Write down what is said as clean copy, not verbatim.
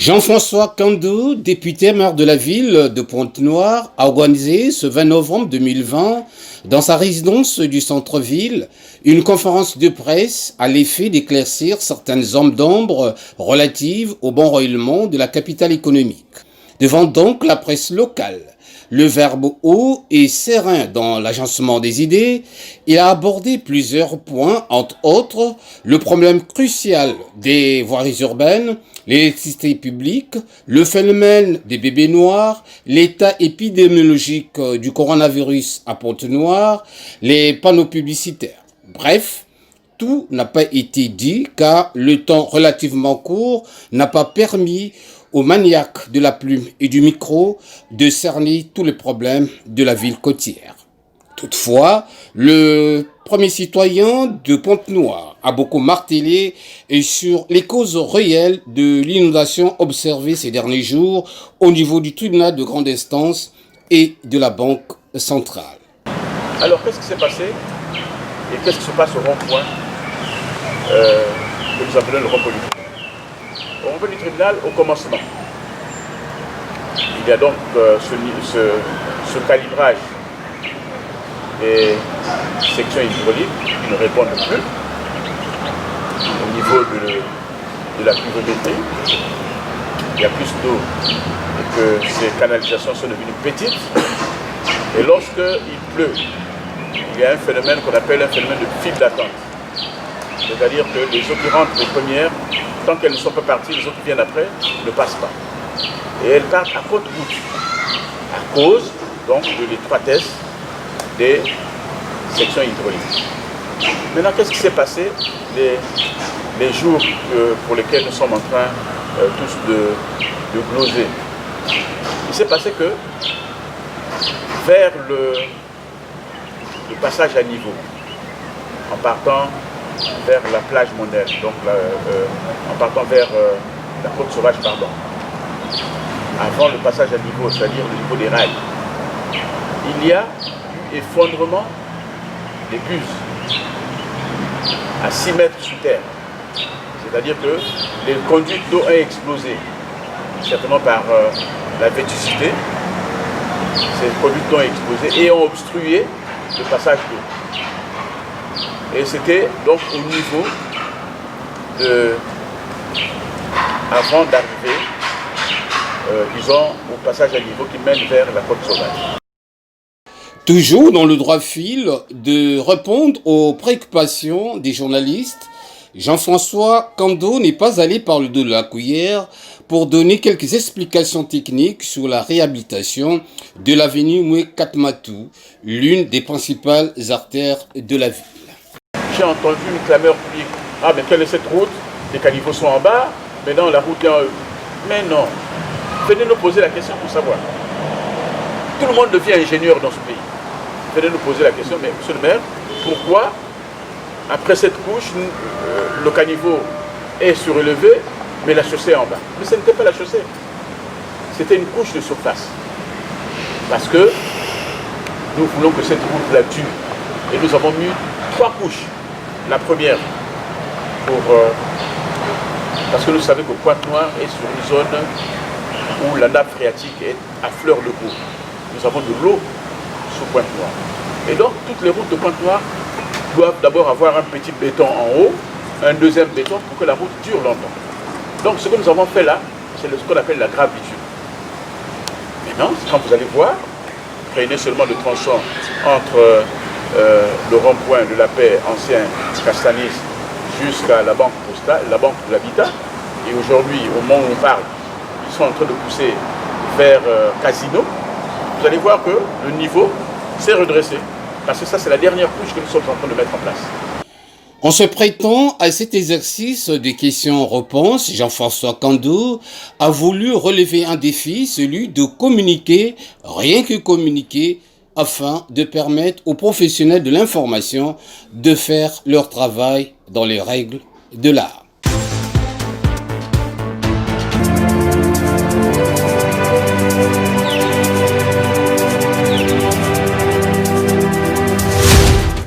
Jean-François Kandou, député maire de la ville de Pointe-Noire, a organisé ce 20 novembre 2020, dans sa résidence du centre-ville, une conférence de presse à l'effet d'éclaircir certaines zones d'ombre relatives au bon roulement de la capitale économique. Devant donc la presse locale, le verbe haut et serein dans l'agencement des idées, il a abordé plusieurs points, entre autres le problème crucial des voiries urbaines, l'électricité publique, le phénomène des bébés noirs, l'état épidémiologique du coronavirus à Pointe-Noire, les panneaux publicitaires. Bref, tout n'a pas été dit car le temps relativement court n'a pas permis aux maniaques de la plume et du micro de cerner tous les problèmes de la ville côtière. Toutefois, le premier citoyen de Pointe-Noire a beaucoup martelé sur les causes réelles de l'inondation observée ces derniers jours au niveau du tribunal de grande instance et de la Banque centrale. Alors, qu'est-ce qui s'est passé et qu'est-ce qui se passe au rond-point que nous appelons le rond-point du tribunal? Au rond-point du tribunal, au commencement, il y a donc ce calibrage des sections hydrauliques qui ne répondent plus au niveau de la pluviométrie. Il y a plus d'eau et que ces canalisations sont devenues petites. Et lorsqu'il pleut, il y a un phénomène qu'on appelle un phénomène de file d'attente. C'est-à-dire que les eaux qui rentrent, les premières, tant qu'elles ne sont pas parties, les eaux qui viennent après ne passent pas. Et elles partent à côte-goutte, à cause donc de l'étroitesse des sections hydrauliques. Maintenant, qu'est-ce qui s'est passé les jours pour lesquels nous sommes en train tous de gloser? Il s'est passé que vers le passage à niveau, en partant vers la plage mondaine, donc en partant vers la côte sauvage, pardon, avant le passage à niveau, c'est-à-dire le niveau des rails, il y a eu effondrement des buses à 6 mètres sous terre. C'est-à-dire que les conduites d'eau ont explosé, certainement par la vétusté. Ces conduites d'eau ont explosé et ont obstrué le passage d'eau. Et c'était donc au niveau avant d'arriver, disons, au passage à niveau qui mène vers la côte sauvage. Toujours dans le droit fil de répondre aux préoccupations des journalistes, Jean-François Kandou n'est pas allé par le dos de la cuillère pour donner quelques explications techniques sur la réhabilitation de l'avenue Moué-Katmatou, l'une des principales artères de la ville. J'ai entendu une clameur publique. Ah, mais quelle est cette route? Les caniveaux sont en bas, maintenant la route est en haut. Mais non. Venez nous poser la question pour savoir. Tout le monde devient ingénieur dans ce pays. Venez nous poser la question, mais monsieur le maire, pourquoi, après cette couche, le caniveau est surélevé, mais la chaussée est en bas? Mais ce n'était pas la chaussée. C'était une couche de surface. Parce que nous voulons que cette route-là dure. Et nous avons mis 3 couches. La première, parce que nous savons que Pointe-Noire est sur une zone où la nappe phréatique est à fleur de peau. Nous avons de l'eau sur Pointe-Noire. Et donc, toutes les routes de Pointe-Noire doivent d'abord avoir un petit béton en haut, un deuxième béton pour que la route dure longtemps. Donc, ce que nous avons fait là, c'est ce qu'on appelle la grave bitume. Maintenant, quand vous allez voir, prenez seulement le tronçon entre le rond-point de la Paix, ancien Castanis, jusqu'à la banque postale, la banque de l'habitat. Et aujourd'hui, au moment où on parle, ils sont en train de pousser vers Casino. Vous allez voir que le niveau s'est redressé. Parce que ça, c'est la dernière couche que nous sommes en train de mettre en place. En se prêtant à cet exercice de questions-réponses, Jean-François Kandou a voulu relever un défi, celui de communiquer, rien que communiquer, afin de permettre aux professionnels de l'information de faire leur travail dans les règles de l'art.